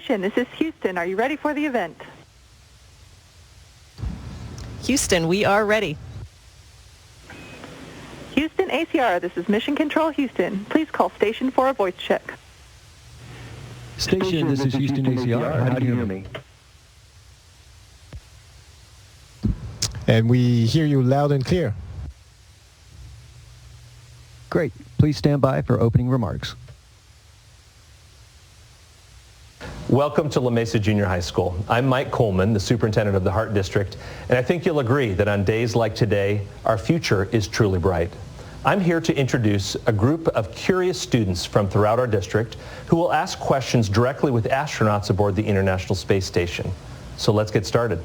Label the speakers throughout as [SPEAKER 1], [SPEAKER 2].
[SPEAKER 1] station. This is Houston. Are you ready for the event?
[SPEAKER 2] Houston, we are ready.
[SPEAKER 1] Houston ACR, this is Mission Control Houston. Please call station for a voice check.
[SPEAKER 3] Station, this is Houston ACR. How do you hear me?
[SPEAKER 4] And we hear you loud and clear.
[SPEAKER 3] Great. Please stand by for opening remarks.
[SPEAKER 5] Welcome to La Mesa Junior High School. I'm Mike Coleman, the superintendent of the Hart District, and I think you'll agree that on days like today, our future is truly bright. I'm here to introduce a group of curious students from throughout our district who will ask questions directly with astronauts aboard the International Space Station. So let's get started.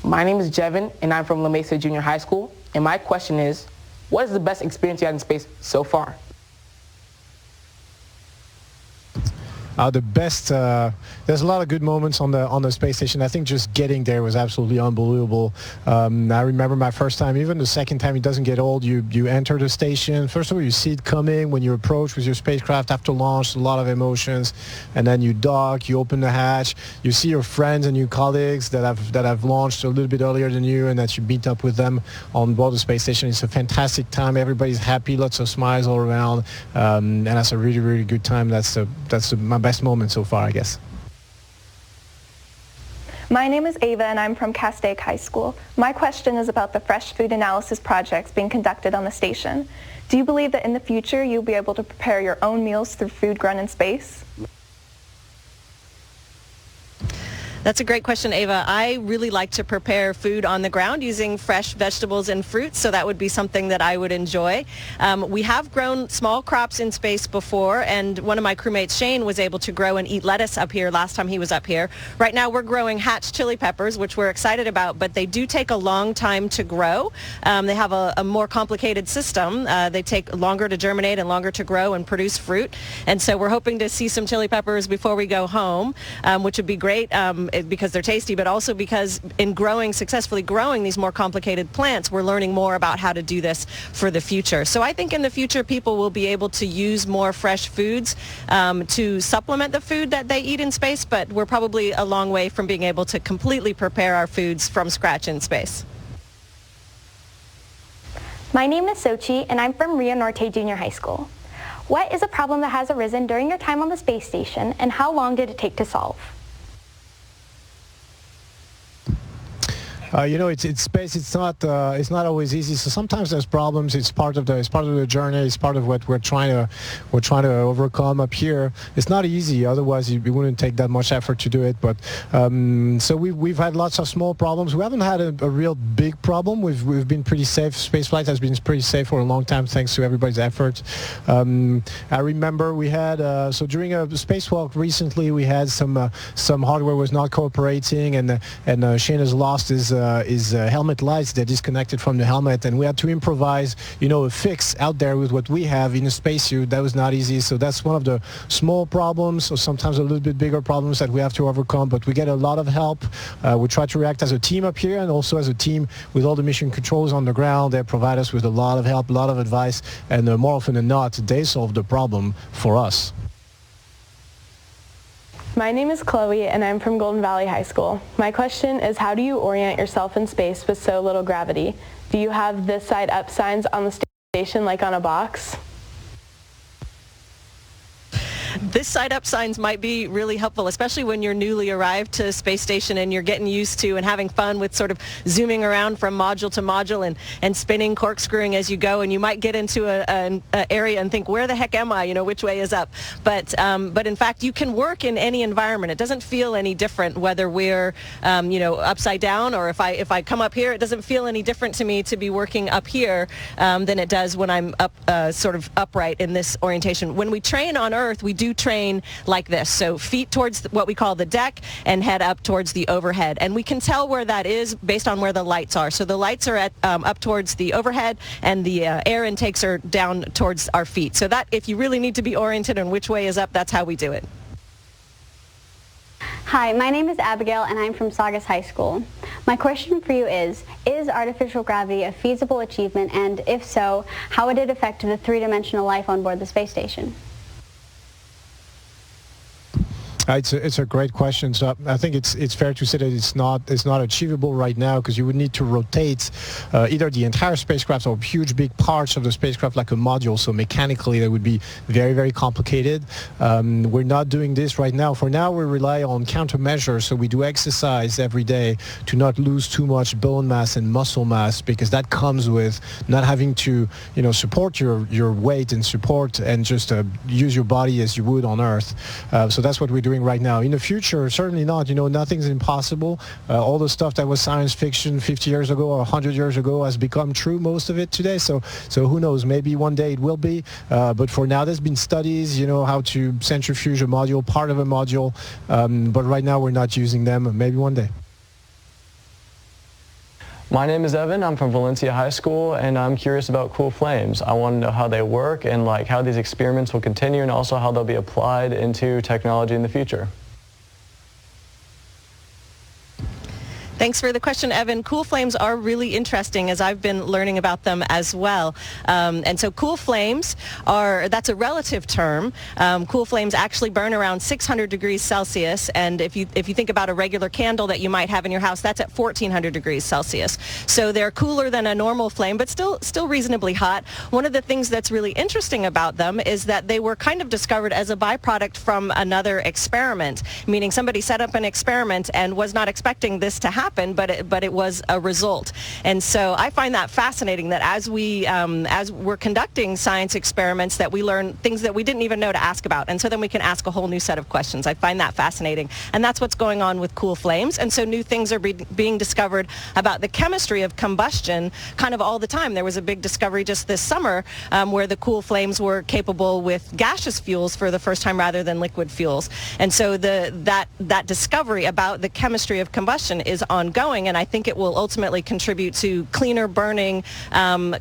[SPEAKER 6] My name is Jevin, and I'm from La Mesa Junior High School, and my question is, what is the best experience you had in space so far?
[SPEAKER 4] The best, there's a lot of good moments on the space station. I think just getting there was absolutely unbelievable. I remember my first time, even the second time, it doesn't get old. You enter the station. First of all, you see it coming when you approach with your spacecraft after launch, a lot of emotions. And then you dock, you open the hatch, you see your friends and your colleagues that have launched a little bit earlier than you, and that you meet up with them on board the space station. It's a fantastic time. Everybody's happy, lots of smiles all around. And that's a really, really good time. That's my best moment so far, I guess.
[SPEAKER 7] My name is Ava, and I'm from Castaic High School. My question is about the fresh food analysis projects being conducted on the station. Do you believe that in the future you'll be able to prepare your own meals through food grown in space?
[SPEAKER 2] That's a great question, Ava. I really like to prepare food on the ground using fresh vegetables and fruits, so that would be something that I would enjoy. We have grown small crops in space before, and one of my crewmates, Shane, was able to grow and eat lettuce up here last time he was up here. Right now we're growing hatch chili peppers, which we're excited about, but they do take a long time to grow. They have a more complicated system. They take longer to germinate and longer to grow and produce fruit, and so we're hoping to see some chili peppers before we go home, which would be great. Because they're tasty, but also because in successfully growing these more complicated plants, we're learning more about how to do this for the future. So I think in the future people will be able to use more fresh foods to supplement the food that they eat in space, but we're probably a long way from being able to completely prepare our foods from scratch in space.
[SPEAKER 8] My name is Sochi, and I'm from Norte Junior High School. What is a problem that has arisen during your time on the space station, and how long did it take to solve?
[SPEAKER 4] It's space. It's not always easy. So sometimes there's problems. It's part of the journey. It's part of what we're trying to overcome up here. It's not easy. Otherwise, it wouldn't take that much effort to do it. But so we've had lots of small problems. We haven't had a real big problem. We've been pretty safe. Space flight has been pretty safe for a long time, thanks to everybody's effort. I remember we had so during a spacewalk recently, we had some hardware was not cooperating, and Shane has lost his helmet lights that disconnected from the helmet, and we had to improvise, a fix out there with what we have in a spacesuit. That was not easy. So that's one of the small problems, or sometimes a little bit bigger problems that we have to overcome, but we get a lot of help. We try to react as a team up here and also as a team with all the mission controls on the ground. They provide us with a lot of help, a lot of advice, and more often than not, they solve the problem for us.
[SPEAKER 7] My name is Chloe, and I'm from Golden Valley High School. My question is, how do you orient yourself in space with so little gravity? Do you have this side up signs on the station like on a box?
[SPEAKER 2] This side up signs might be really helpful, especially when you're newly arrived to space station and you're getting used to and having fun with sort of zooming around from module to module and spinning, corkscrewing as you go, and you might get into an area and think, where the heck am I? Which way is up? But in fact, you can work in any environment. It doesn't feel any different whether we're upside down, or if I come up here, it doesn't feel any different to me to be working up here than it does when I'm up sort of upright in this orientation. When we train on Earth, we do train like this. So feet towards what we call the deck and head up towards the overhead. And we can tell where that is based on where the lights are. So the lights are up towards the overhead, and the air intakes are down towards our feet. So that if you really need to be oriented on which way is up, that's how we do it.
[SPEAKER 9] Hi, my name is Abigail, and I'm from Saugus High School. My question for you is artificial gravity a feasible achievement, and if so, how would it affect the three-dimensional life on board the space station?
[SPEAKER 4] It's a great question. So I think it's fair to say that it's not achievable right now, because you would need to rotate either the entire spacecraft or huge big parts of the spacecraft like a module. So mechanically that would be very, very complicated. We're not doing this right now. For now, we rely on countermeasures. So we do exercise every day to not lose too much bone mass and muscle mass, because that comes with not having to support your weight and support and just use your body as you would on Earth. So that's what we're doing right now. In the future, certainly not. Nothing's impossible. All the stuff that was science fiction 50 years ago or 100 years ago has become true, most of it today. So who knows? Maybe one day it will be. But for now, there's been studies, how to centrifuge a module, part of a module. But right now, we're not using them. Maybe one day.
[SPEAKER 10] My name is Evan. I'm from Valencia High School, and I'm curious about cool flames. I want to know how they work and how these experiments will continue, and also how they'll be applied into technology in the future.
[SPEAKER 2] Thanks for the question, Evan. Cool flames are really interesting, as I've been learning about them as well. And so cool flames that's a relative term. Cool flames actually burn around 600 degrees Celsius. And if you think about a regular candle that you might have in your house, that's at 1400 degrees Celsius. So they're cooler than a normal flame, but still reasonably hot. One of the things that's really interesting about them is that they were kind of discovered as a byproduct from another experiment, meaning somebody set up an experiment and was not expecting this to happen, but it was a result. And so I find that fascinating, that as we're conducting science experiments, that we learn things that we didn't even know to ask about, and so then we can ask a whole new set of questions. I find that fascinating, and that's what's going on with cool flames. And so new things are being discovered about the chemistry of combustion kind of all the time. There was a big discovery just this summer where the cool flames were capable with gaseous fuels for the first time rather than liquid fuels. And so that discovery about the chemistry of combustion is ongoing, and I think it will ultimately contribute to cleaner burning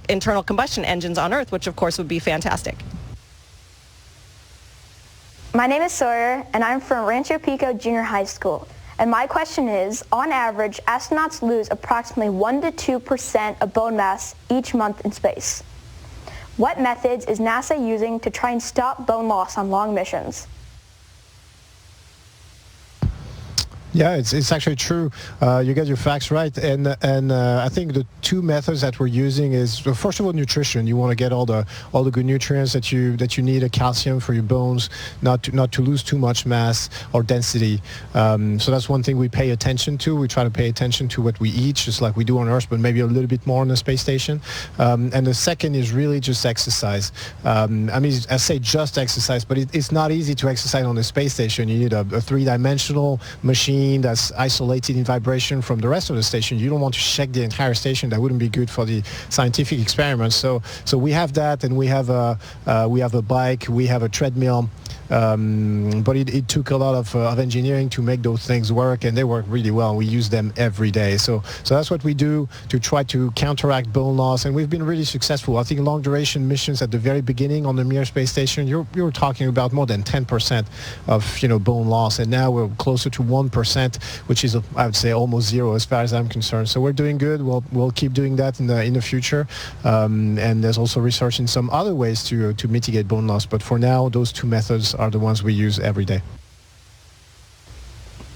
[SPEAKER 2] internal combustion engines on Earth, which of course would be fantastic.
[SPEAKER 7] My name is Sawyer, and I'm from Rancho Pico Junior High School. And my question is, on average, astronauts lose approximately 1 to 2% of bone mass each month in space. What methods is NASA using to try and stop bone loss on long missions?
[SPEAKER 4] Yeah, it's actually true. You get your facts right, and I think the two methods that we're using is, first of all, nutrition. You want to get all the good nutrients that you need, calcium for your bones, not to lose too much mass or density. So that's one thing we pay attention to. We try to pay attention to what we eat, just like we do on Earth, but maybe a little bit more on the space station. And the second is really just exercise. I mean, I say just exercise, but it's not easy to exercise on the space station. You need a three-dimensional machine that's isolated in vibration from the rest of the station. You don't want to shake the entire station. That wouldn't be good for the scientific experiments. So we have that, and we have a bike, we have a treadmill. But it took a lot of engineering to make those things work, and they work really well. We use them every day. So that's what we do to try to counteract bone loss, and we've been really successful. I think long duration missions at the very beginning on the Mir space station, you were talking about more than 10% of bone loss, and now we're closer to 1%, which is I would say almost zero as far as I'm concerned. So we're doing good. We'll keep doing that in the future, and there's also research in some other ways to mitigate bone loss. But for now, those two methods are the ones we use every day.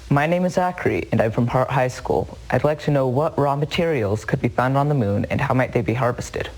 [SPEAKER 11] My name is Zachery, and I'm from Hart High School. I'd like to know what raw materials could be found on the moon, and how might they be harvested?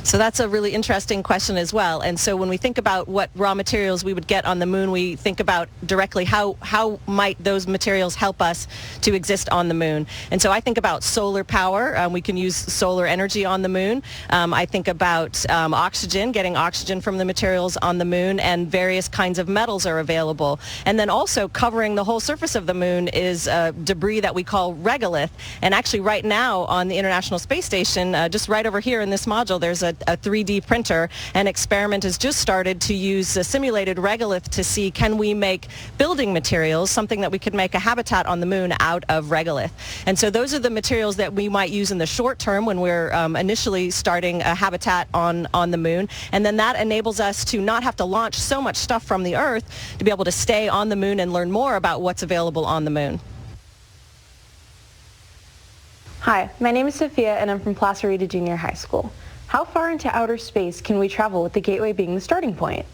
[SPEAKER 2] So that's a really interesting question as well. And so when we think about what raw materials we would get on the moon, we think about directly how might those materials help us to exist on the moon. And so I think about solar power. We can use solar energy on the moon. I think about oxygen, getting oxygen from the materials on the moon, and various kinds of metals are available. And then also covering the whole surface of the moon is debris that we call regolith. And actually right now on the International Space Station, just right over here in this module, there's a a 3D printer. An experiment has just started to use a simulated regolith to see, can we make building materials, something that we could make a habitat on the moon out of regolith. And so those are the materials that we might use in the short term when we're initially starting a habitat on the moon. And then that enables us to not have to launch so much stuff from the Earth, to be able to stay on the moon and learn more about what's available on the moon.
[SPEAKER 12] Hi, my name is Sofia and I'm from Clarita Junior High School. How far into outer space can we travel with the Gateway being the starting point?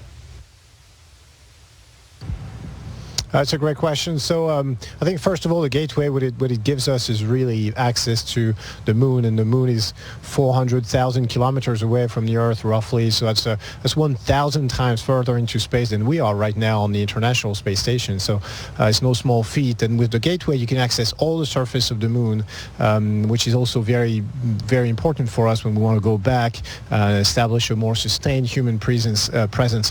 [SPEAKER 4] That's a great question. So I think first of all, the Gateway, what it gives us is really access to the moon, and the moon is 400,000 kilometers away from the Earth, roughly. So that's 1,000 times further into space than we are right now on the International Space Station. So it's no small feat. And with the Gateway, you can access all the surface of the moon, which is also very, very important for us when we want to go back and establish a more sustained human presence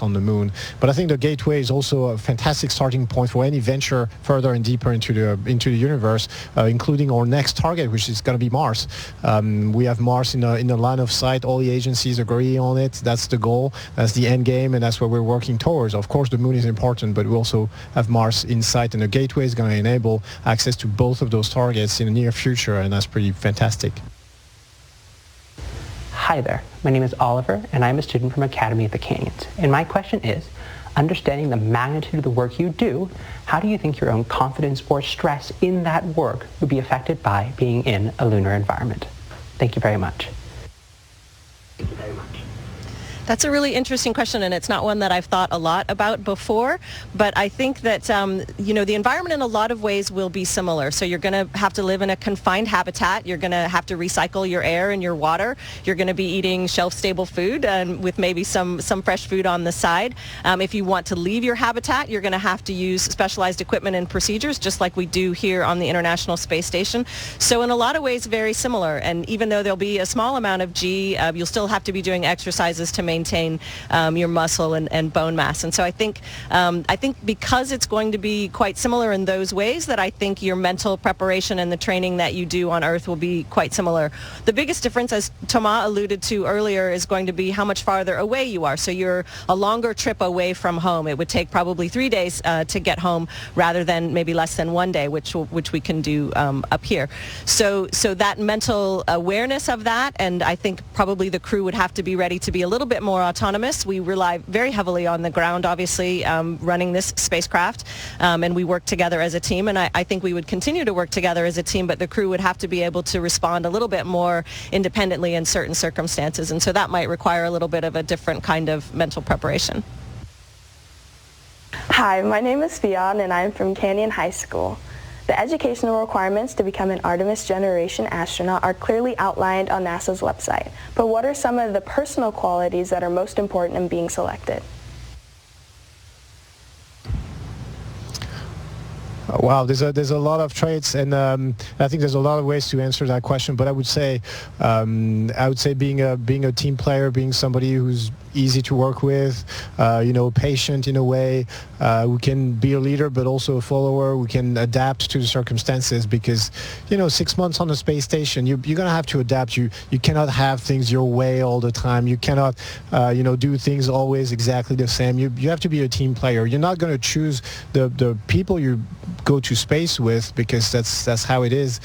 [SPEAKER 4] on the moon. But I think the Gateway is also a fantastic starting point for any venture further and deeper into the universe, including our next target, which is going to be Mars. We have Mars in the line of sight. All the agencies agree on it. That's the goal. That's the end game, and that's what we're working towards. Of course, the moon is important, but we also have Mars in sight, and the Gateway is going to enable access to both of those targets in the near future, and that's pretty fantastic.
[SPEAKER 13] Hi there. My name is Oliver, and I'm a student from Academy of the Canyons. And my question is, understanding the magnitude of the work you do, how do you think your own confidence or stress in that work would be affected by being in a lunar environment? Thank you very much. Thank you very much.
[SPEAKER 2] That's a really interesting question, and it's not one that I've thought a lot about before, but I think that, the environment in a lot of ways will be similar. So you're going to have to live in a confined habitat. You're going to have to recycle your air and your water. You're going to be eating shelf-stable food with maybe some fresh food on the side. If you want to leave your habitat, you're going to have to use specialized equipment and procedures, just like we do here on the International Space Station. So in a lot of ways, very similar. And even though there'll be a small amount of G, you'll still have to be doing exercises to maintain your muscle and bone mass. And so I think because it's going to be quite similar in those ways, that I think your mental preparation and the training that you do on Earth will be quite similar. The biggest difference, as Thomas alluded to earlier, is going to be how much farther away you are. So you're a longer trip away from home. It would take probably 3 days to get home rather than maybe less than 1 day, which we can do up here. So that mental awareness of that, and I think probably the crew would have to be ready to be a little bit more autonomous. We rely very heavily on the ground, obviously, running this spacecraft, and we work together as a team, and I think we would continue to work together as a team, but the crew would have to be able to respond a little bit more independently in certain circumstances, and so that might require a little bit of a different kind of mental preparation.
[SPEAKER 12] Hi, my name is Fion and I'm from Canyon High School. The educational requirements to become an Artemis Generation astronaut are clearly outlined on NASA's website, but what are some of the personal qualities that are most important in being selected?
[SPEAKER 4] Wow, there's a lot of traits, and I think there's a lot of ways to answer that question. But I would say being a team player, being somebody who's easy to work with, patient in a way, who can be a leader but also a follower, who can adapt to the circumstances, because 6 months on the space station, you're gonna have to adapt. You cannot have things your way all the time. You cannot do things always exactly the same. You have to be a team player. You're not going to choose the people you go to space with, because that's how it is.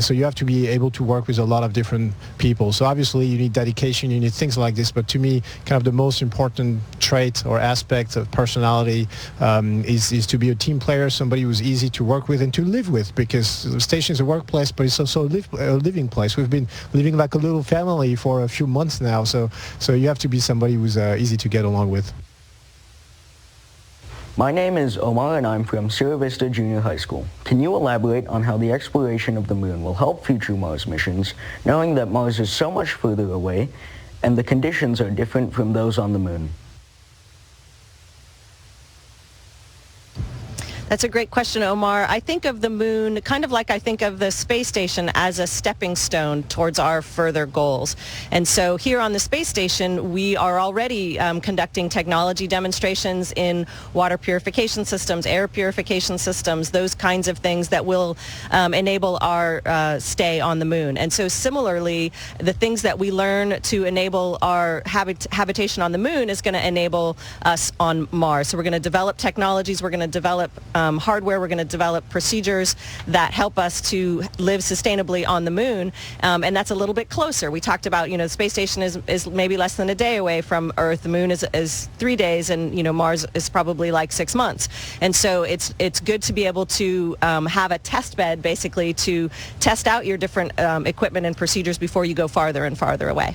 [SPEAKER 4] So you have to be able to work with a lot of different people. So obviously you need dedication, you need things like this, but to me, kind of the most important trait or aspect of personality is to be a team player, somebody who's easy to work with and to live with, because the station is a workplace, but it's also a living place. We've been living like a little family for a few months now, so you have to be somebody who's easy to get along with.
[SPEAKER 14] My name is Omar and I'm from Sierra Vista Junior High School. Can you elaborate on how the exploration of the moon will help future Mars missions, knowing that Mars is so much further away and the conditions are different from those on the moon?
[SPEAKER 2] That's a great question, Omar. I think of the moon kind of like I think of the space station as a stepping stone towards our further goals. And so here on the space station, we are already conducting technology demonstrations in water purification systems, air purification systems, those kinds of things that will enable our stay on the moon. And so similarly, the things that we learn to enable our habitation on the moon is going to enable us on Mars. So we're going to develop technologies, we're going to develop hardware, we're going to develop procedures that help us to live sustainably on the moon, and that's a little bit closer. We talked about, the space station is maybe less than a day away from Earth. The moon is 3 days, and Mars is probably like 6 months. And so it's good to be able to have a test bed, basically, to test out your different equipment and procedures before you go farther and farther away.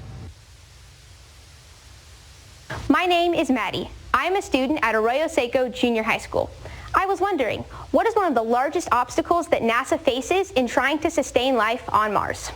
[SPEAKER 8] My name is Maddie. I am a student at Arroyo Seco Junior High School. I was wondering, what is one of the largest obstacles that NASA faces in trying to sustain life on Mars?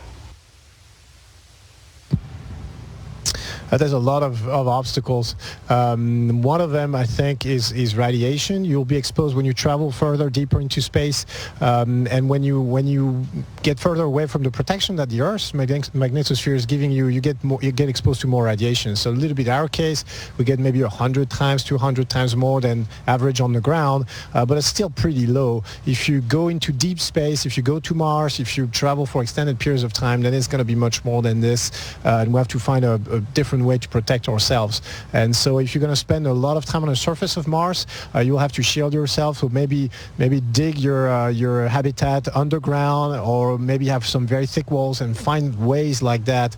[SPEAKER 4] There's a lot of obstacles. One of them, I think, is radiation. You'll be exposed when you travel further, deeper into space, and when you get further away from the protection that the Earth's magnetosphere is giving you, you get exposed to more radiation. So a little bit in our case, we get maybe 100 times, 200 times more than average on the ground, but it's still pretty low. If you go into deep space, if you go to Mars, if you travel for extended periods of time, then it's going to be much more than this, and we have to find a different way to protect ourselves. And so if you're going to spend a lot of time on the surface of Mars, you'll have to shield yourself. So maybe dig your habitat underground, or maybe have some very thick walls and find ways like that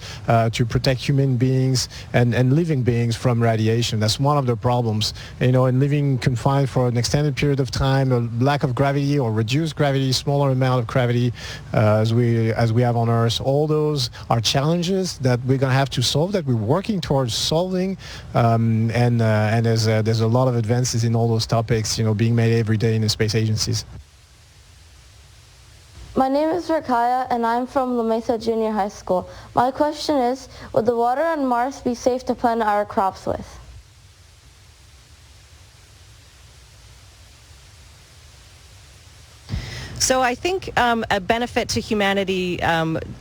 [SPEAKER 4] to protect human beings and living beings from radiation. That's one of the problems. And living confined for an extended period of time, a lack of gravity or reduced gravity, smaller amount of gravity as we have on Earth. All those are challenges that we're going to have to solve, that we're working towards solving, and there's a lot of advances in all those topics, being made every day in the space agencies.
[SPEAKER 15] My name is Rakaya, and I'm from La Mesa Junior High School. My question is, would the water on Mars be safe to plant our crops with?
[SPEAKER 2] So I think a benefit to humanity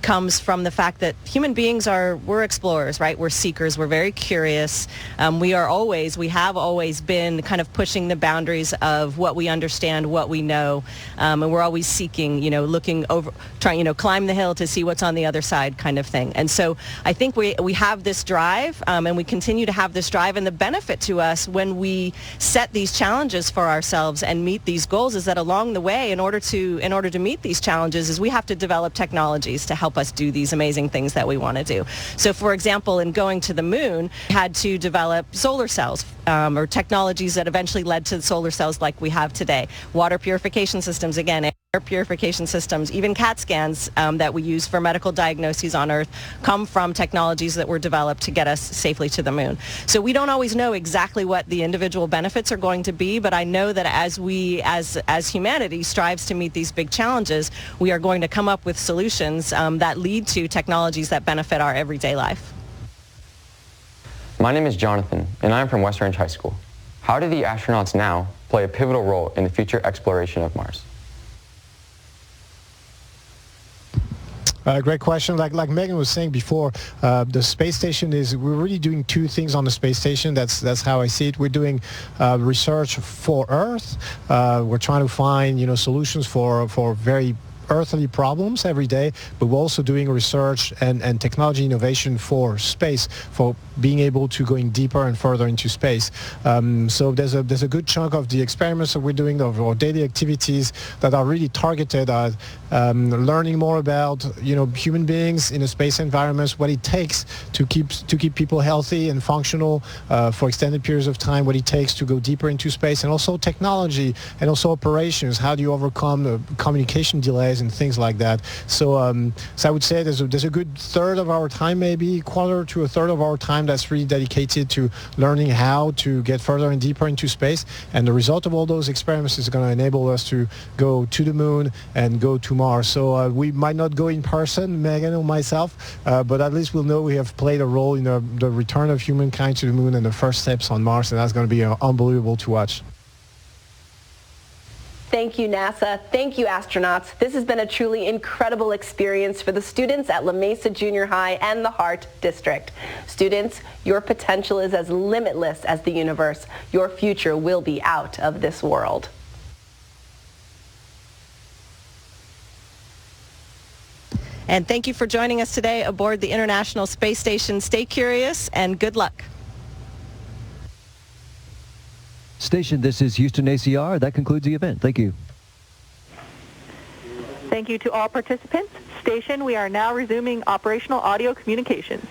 [SPEAKER 2] comes from the fact that human beings we're explorers, right? We're seekers. We're very curious. We have always been kind of pushing the boundaries of what we understand, what we know, and we're always seeking, looking over, trying, climb the hill to see what's on the other side, kind of thing. And so I think we have this drive, and we continue to have this drive. And the benefit to us when we set these challenges for ourselves and meet these goals is that along the way, in order to meet these challenges, is we have to develop technologies to help us do these amazing things that we want to do. So for example, in going to the moon, we had to develop solar cells, or technologies that eventually led to solar cells like we have today. Water purification systems, again, air purification systems, even CAT scans that we use for medical diagnoses on Earth come from technologies that were developed to get us safely to the moon. So we don't always know exactly what the individual benefits are going to be, but I know that as we, as humanity, strives to meet these big challenges, we are going to come up with solutions that lead to technologies that benefit our everyday life.
[SPEAKER 16] My name is Jonathan, and I'm from West Range High School. How do the astronauts now play a pivotal role in the future exploration of Mars?
[SPEAKER 4] Great question. Like Megan was saying before, the space station we're really doing two things on the space station. That's how I see it. We're doing research for Earth. We're trying to find solutions for very earthly problems every day, but we're also doing research and technology innovation for space, for being able to going deeper and further into space. So there's a good chunk of the experiments that we're doing, of our daily activities, that are really targeted at learning more about human beings in a space environment, what it takes to keep people healthy and functional for extended periods of time, what it takes to go deeper into space, and also technology and also operations. How do you overcome the communication delays and things like that? So I would say there's a good third of our time, maybe quarter to a third of our time, that's really dedicated to learning how to get further and deeper into space. And the result of all those experiments is going to enable us to go to the moon and go to Mars. So we might not go in person, Megan or myself, but at least we'll know we have played a role in the return of humankind to the moon and the first steps on Mars, and that's going to be unbelievable to watch.
[SPEAKER 17] Thank you, NASA. Thank you, astronauts. This has been a truly incredible experience for the students at La Mesa Junior High and the Hart District. Students, your potential is as limitless as the universe. Your future will be out of this world.
[SPEAKER 2] And thank you for joining us today aboard the International Space Station. Stay curious and good luck.
[SPEAKER 3] Station, this is Houston ACR. That concludes the event. Thank you.
[SPEAKER 1] Thank you to all participants. Station, we are now resuming operational audio communications.